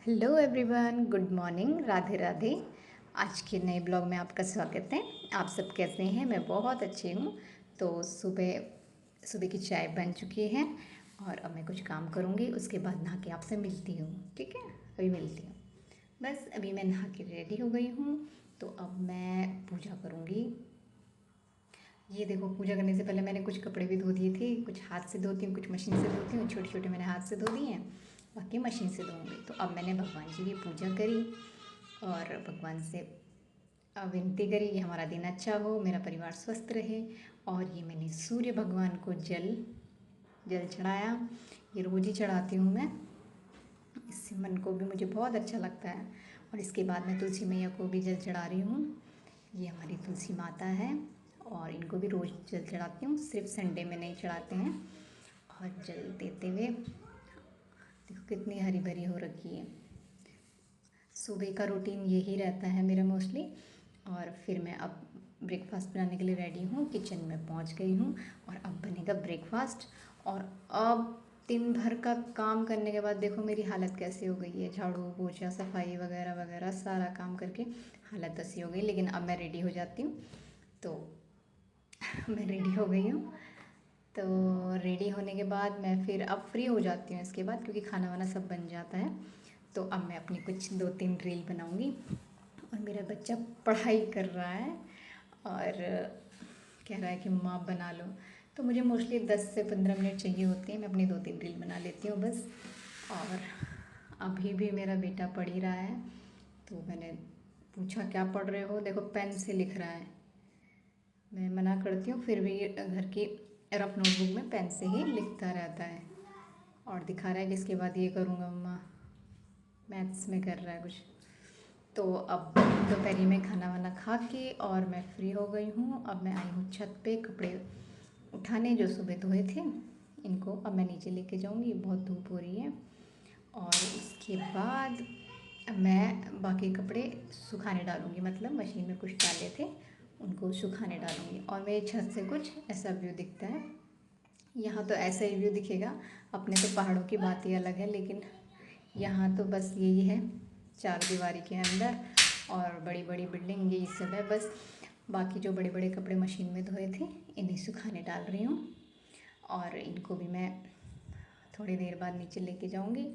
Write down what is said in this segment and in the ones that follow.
Hello everyone, good morning, Radhe Radhe. आज के नए ब्लॉग में आपका स्वागत है। आप सब कैसे हैं? मैं बहुत अच्छी हूँ। तो सुबह सुबह की चाय बन चुकी है और अब मैं कुछ काम करूँगी, उसके बाद नहा के आपसे मिलती हूँ। ठीक है, अभी मिलती हूँ। बस अभी मैं नहा के रेडी हो गई हूँ, तो अब मैं पूजा करूँगी। ये देखो, पूजा करने से पहले मैंने कुछ कपड़े भी धो दिए थे। कुछ हाथ से धोती हूँ, कुछ मशीन से धोती हूँ। छोटे छोटे मैंने हाथ से धो दिए हैं, बाकी मशीन से धोऊंगी। तो अब मैंने भगवान जी की पूजा करी और भगवान से विनती करी कि हमारा दिन अच्छा हो, मेरा परिवार स्वस्थ रहे। और ये मैंने सूर्य भगवान को जल जल चढ़ाया। ये रोज़ ही चढ़ाती हूँ मैं, इससे मन को भी मुझे बहुत अच्छा लगता है। और इसके बाद मैं तुलसी मैया को भी जल चढ़ा रही हूँ। ये हमारी तुलसी माता है और इनको भी रोज़ जल चढ़ाती हूँ, सिर्फ संडे में नहीं चढ़ाते हैं। और जल देते हुए देखो कितनी हरी भरी हो रखी है। सुबह का रूटीन यही रहता है मेरा मोस्टली। और फिर मैं अब ब्रेकफास्ट बनाने के लिए रेडी हूँ, किचन में पहुँच गई हूँ और अब बनेगा ब्रेकफास्ट। और अब दिन भर का काम करने के बाद देखो मेरी हालत कैसी हो गई है। झाड़ू पोछा सफाई वगैरह वगैरह सारा काम करके हालत ऐसी हो गई। लेकिन अब मैं रेडी हो जाती हूँ, तो मैं रेडी हो गई हूँ। तो रेडी होने के बाद मैं फिर अब फ्री हो जाती हूँ इसके बाद, क्योंकि खाना वाना सब बन जाता है। तो अब मैं अपनी कुछ 2-3 रील बनाऊँगी। और मेरा बच्चा पढ़ाई कर रहा है और कह रहा है कि मम्मा आप बना लो। तो मुझे मोस्टली 10 से 15 मिनट चाहिए होते हैं, मैं अपनी 2-3 रील बना लेती हूँ बस। और अभी भी मेरा बेटा पढ़ ही रहा है, तो मैंने पूछा क्या पढ़ रहे हो? देखो पेन से लिख रहा है। मैं मना करती हूँ, फिर भी घर की रफ नोटबुक में पेन से ही लिखता रहता है और दिखा रहा है कि इसके बाद ये करूँगा मम्मा। मैथ्स में कर रहा है कुछ। तो अब दोपहरी में खाना वाना खा के और मैं फ्री हो गई हूँ। अब मैं आई हूँ छत पे कपड़े उठाने जो सुबह धोए थे, इनको अब मैं नीचे लेके जाऊँगी, बहुत धूप हो रही है। और उसके बाद मैं बाकी कपड़े सुखाने डालूँगी, मतलब मशीन में कुछ डाले थे उनको सुखाने डालूँगी। और मेरी छत से कुछ ऐसा व्यू दिखता है। यहाँ तो ऐसा ही व्यू दिखेगा, अपने तो पहाड़ों की बात ही अलग है, लेकिन यहाँ तो बस यही है, चार दीवारी के अंदर और बड़ी बड़ी बिल्डिंग, यही सब है बस। बाकी जो बड़े बड़े कपड़े मशीन में धोए थे इन्हें सुखाने डाल रही हूँ। और इनको भी मैं थोड़ी देर बाद नीचे लेके जाऊँगी,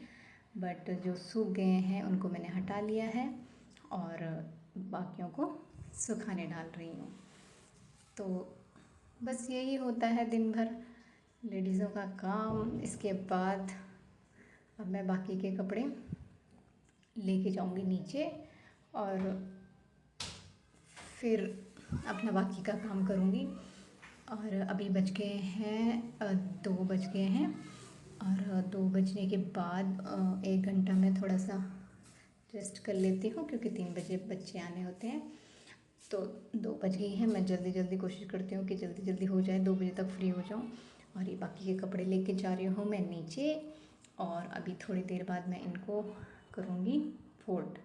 बट जो सूख गए हैं उनको मैंने हटा लिया है और बाकियों को सुखाने डाल रही हूँ। तो बस यही होता है दिन भर लेडीज़ों का काम। इसके बाद अब मैं बाकी के कपड़े लेके जाऊंगी नीचे और फिर अपना बाकी का काम करूंगी। और अभी बज गए हैं 2 बज गए हैं। और 2 बजने के बाद 1 घंटा मैं थोड़ा सा रेस्ट कर लेती हूँ, क्योंकि 3 बजे बच्चे आने होते हैं। तो 2 बज गई हैं, मैं जल्दी जल्दी कोशिश करती हूँ कि जल्दी जल्दी हो जाए, 2 बजे तक फ्री हो जाऊँ। और ये बाकी के कपड़े लेके जा रही हूँ मैं नीचे। और अभी थोड़ी देर बाद मैं इनको करूँगी फोल्ड।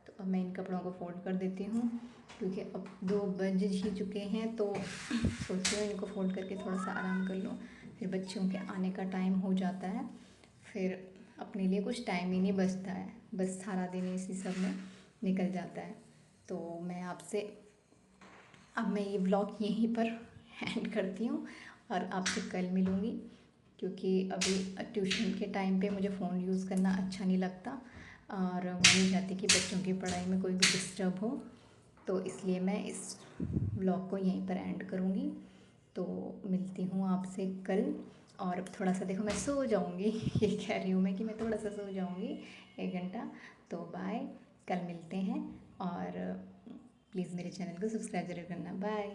तो अब मैं इन कपड़ों को फोल्ड कर देती हूँ, क्योंकि अब 2 बज ही चुके हैं। तो सोचती हूँ इनको फोल्ड करके थोड़ा सा आराम कर लूँ, फिर बच्चों के आने का टाइम हो जाता है, फिर अपने लिए कुछ टाइम ही नहीं बचता है, बस सारा दिन इसी सब में निकल जाता है। तो मैं आपसे अब मैं ये ब्लॉग यहीं पर एंड करती हूँ और आपसे कल मिलूँगी, क्योंकि अभी ट्यूशन के टाइम पे मुझे फ़ोन यूज़ करना अच्छा नहीं लगता और मैं नहीं चाहती कि बच्चों की पढ़ाई में कोई भी डिस्टर्ब हो। तो इसलिए मैं इस ब्लॉग को यहीं पर एंड करूँगी। तो मिलती हूँ आपसे कल। और थोड़ा सा देखो मैं सो जाऊँगी ये कह रही हूँ मैं कि मैं थोड़ा सा सो जाऊँगी 1 घंटा। तो बाय, कल मिलते हैं। और प्लीज़ मेरे चैनल को सब्सक्राइब ज़रूर करना। बाय।